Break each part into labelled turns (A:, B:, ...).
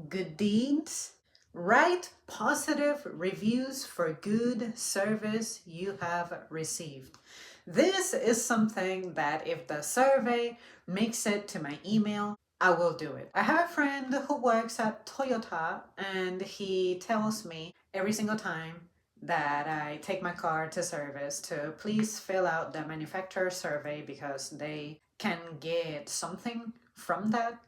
A: good deeds, write positive reviews for good service you have received. This is something that if the survey makes it to my email, I will do it. I have a friend who works at Toyota and he tells me every single time that I take my car to service to please fill out the manufacturer survey because they can get something from that,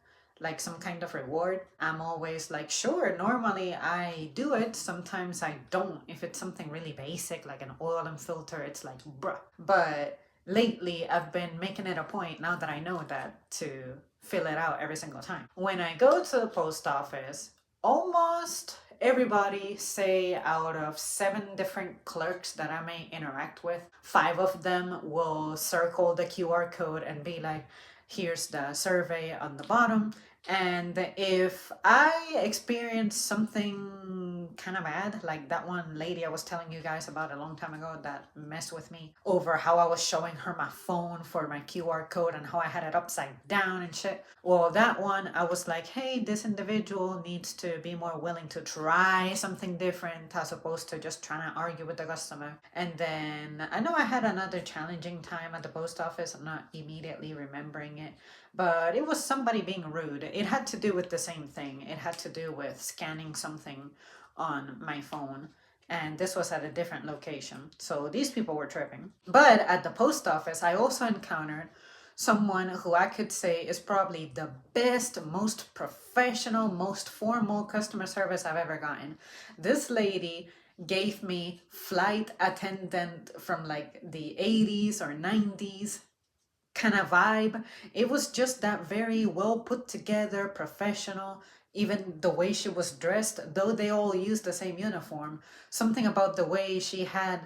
A: like some kind of reward. I'm always like, sure, normally I do it. Sometimes I don't. If it's something really basic like an oil and filter, it's like, bruh. But lately I've been making it a point, now that I know that, to fill it out every single time. When I go to the post office, almost everybody, say out of 7 different clerks that I may interact with, 5 of them will circle the QR code and be like, here's the survey on the bottom. And if I experience something kind of bad, like that one lady I was telling you guys about a long time ago that messed with me over how I was showing her my phone for my QR code and how I had it upside down and shit. Well, that one, I was like, hey, this individual needs to be more willing to try something different as opposed to just trying to argue with the customer. And then I know I had another challenging time at the post office. I'm not immediately remembering it, but it was somebody being rude. It had to do with the same thing. It had to do with scanning something on my phone. And this was at a different location. So these people were tripping. But at the post office, I also encountered someone who I could say is probably the best, most professional, most formal customer service I've ever gotten. This lady gave me flight attendant from like the 80s or 90s kind of vibe. It was just that very well put together, professional. Even the way she was dressed, though they all used the same uniform, something about the way she had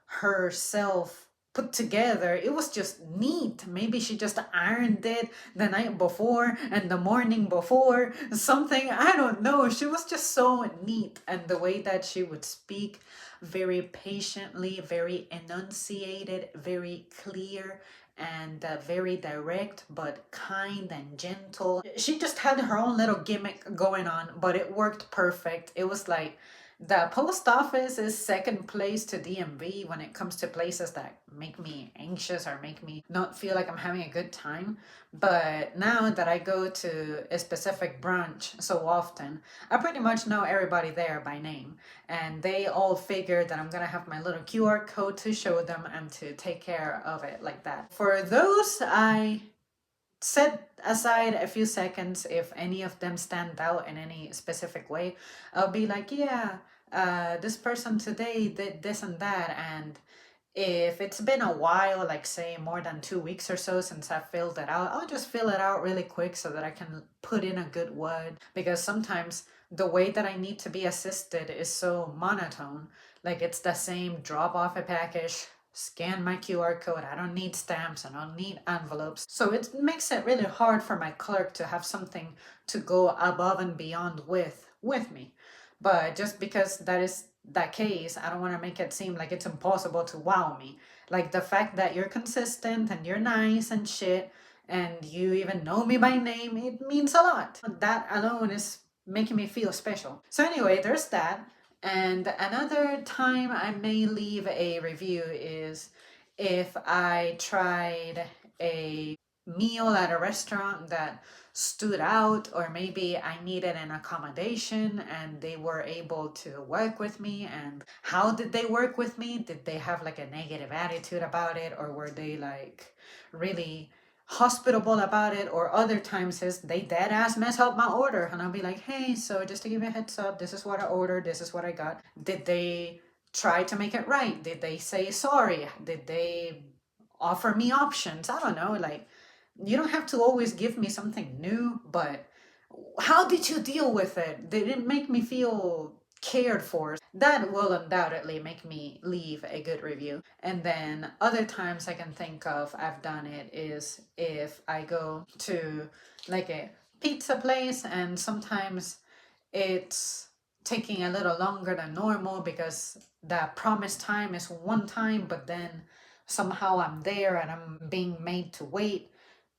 A: herself put together, it was just neat. Maybe she just ironed it the night before and the morning before, something, I don't know. She was just so neat. And the way that she would speak, very patiently, very enunciated, very clear, and very direct but kind and gentle. She just had her own little gimmick going on, but it worked perfect. It was like the post office is second place to DMV when it comes to places that make me anxious or make me not feel like I'm having a good time. But now that I go to a specific branch so often, I pretty much know everybody there by name. And they all figure that I'm gonna have my little QR code to show them and to take care of it like that. For those, I set aside a few seconds. If any of them stand out in any specific way, I'll be like, yeah, this person today did this and that. And if it's been a while, like say more than 2 weeks or so since I filled it out, I'll just fill it out really quick so that I can put in a good word. Because sometimes the way that I need to be assisted is so monotone. Like it's the same, drop off a package, scan my QR code. I don't need stamps, I don't need envelopes. So it makes it really hard for my clerk to have something to go above and beyond with me. But just because that is that case, I don't want to make it seem like it's impossible to wow me. Like the fact that you're consistent and you're nice and shit and you even know me by name, it means a lot. That alone is making me feel special. So anyway, there's that. And another time I may leave a review is if I tried a meal at a restaurant that stood out, or maybe I needed an accommodation and they were able to work with me. And how did they work with me? Did they have like a negative attitude about it, or were they like really hospitable about it? Or other times is they dead ass mess up my order and I'll be like, hey, so just to give you a heads up, this is what I ordered, this is what I got. Did they try to make it right? Did they say sorry? Did they offer me options? I don't know. Like, you don't have to always give me something new, but how did you deal with it? Did it make me feel cared for? That will undoubtedly make me leave a good review. And then other times I can think of I've done it is if I go to like a pizza place and sometimes it's taking a little longer than normal because the promised time is one time, but then somehow I'm there and I'm being made to wait.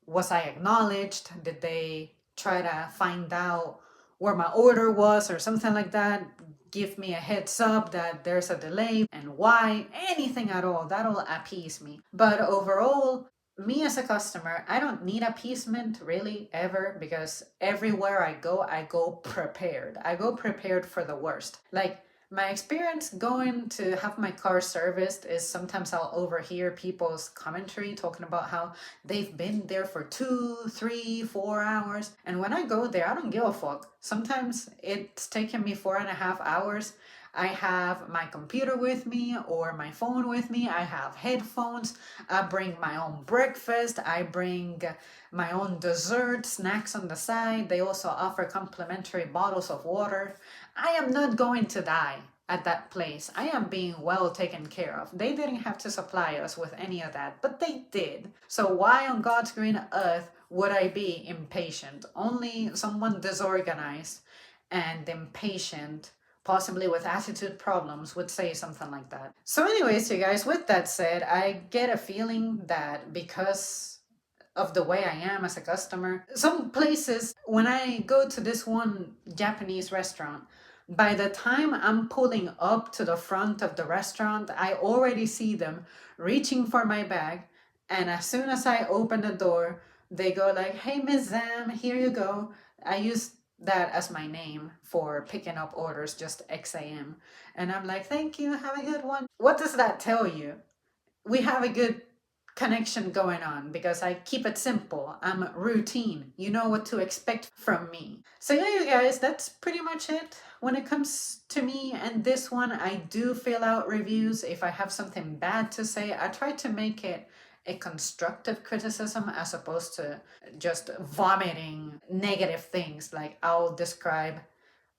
A: Was I acknowledged? Did they try to find out where my order was or something like that. Give me a heads up that there's a delay and why, anything at all. That'll appease me. But overall, me as a customer, I don't need appeasement really ever, because everywhere I go prepared. I go prepared for the worst. Like, my experience going to have my car serviced is sometimes I'll overhear people's commentary talking about how they've been there for 2, 3, 4 hours. And when I go there, I don't give a fuck. Sometimes it's taken me 4.5 hours. I have my computer with me or my phone with me. I have headphones. I bring my own breakfast. I bring my own dessert, snacks on the side. They also offer complimentary bottles of water. I am not going to die at that place. I am being well taken care of. They didn't have to supply us with any of that, but they did. So why on God's green earth would I be impatient? Only someone disorganized and impatient, possibly with attitude problems, would say something like that. So anyways, you guys, with that said, I get a feeling that because of the way I am as a customer, some places, when I go to this one Japanese restaurant, by the time I'm pulling up to the front of the restaurant, I already see them reaching for my bag. And as soon as I open the door, they go like, "Hey, Miss Zam, here you go." I use that as my name for picking up orders, just XAM. And I'm like, "Thank you, have a good one." What does that tell you? We have a good connection going on because I keep it simple. I'm routine. You know what to expect from me. So yeah, you guys, that's pretty much it. When it comes to me and this one, I do fill out reviews. If I have something bad to say, I try to make it a constructive criticism as opposed to just vomiting negative things. Like, I'll describe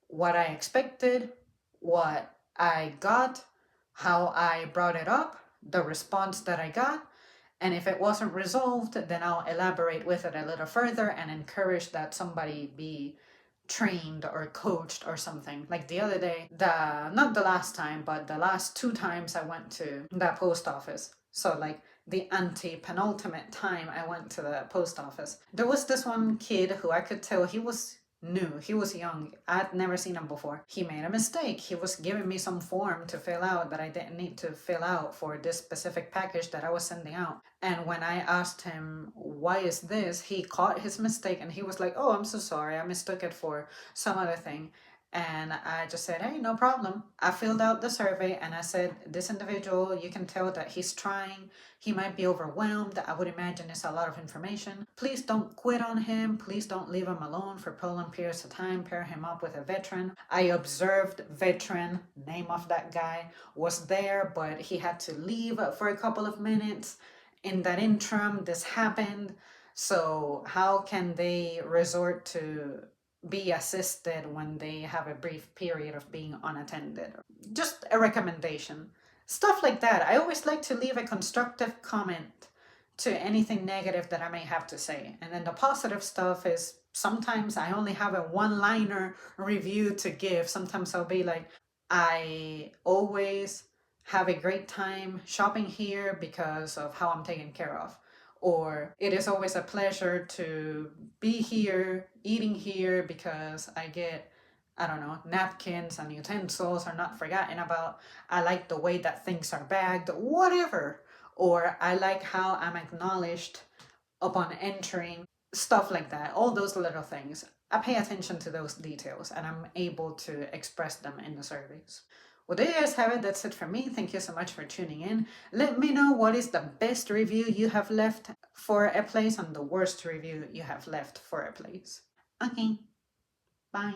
A: what I expected, what I got, how I brought it up, the response that I got, and if it wasn't resolved, then I'll elaborate with it a little further and encourage that somebody be trained or coached or something. Like the other day, not the last time, but the last 2 times I went to that post office. So like the penultimate time I went to the post office, there was this one kid who I could tell he was new. He was young. I'd never seen him before. He made a mistake. He was giving me some form to fill out that I didn't need to fill out for this specific package that I was sending out. And when I asked him, "Why is this?" he caught his mistake and he was like, "Oh, I'm so sorry. I mistook it for some other thing." And I just said, "Hey, no problem." I filled out the survey and I said, "This individual, you can tell that he's trying. He might be overwhelmed. I would imagine it's a lot of information. Please don't quit on him. Please don't leave him alone for prolonged periods of time. Pair him up with a veteran." I observed veteran, name of that guy, was there, but he had to leave for a couple of minutes. In that interim, this happened. So how can they resort to be assisted when they have a brief period of being unattended? Just a recommendation. Stuff like that. I always like to leave a constructive comment to anything negative that I may have to say. And then the positive stuff is sometimes I only have a one-liner review to give. Sometimes I'll be like, "I always have a great time shopping here because of how I'm taken care of." Or, "It is always a pleasure to be here, eating here, because I get, I don't know, napkins and utensils are not forgotten about. I like the way that things are bagged," whatever. Or, "I like how I'm acknowledged upon entering," stuff like that. All those little things. I pay attention to those details and I'm able to express them in the surveys. Well, there you guys have it. That's it for me. Thank you so much for tuning in. Let me know what is the best review you have left for a place and the worst review you have left for a place. Okay, bye.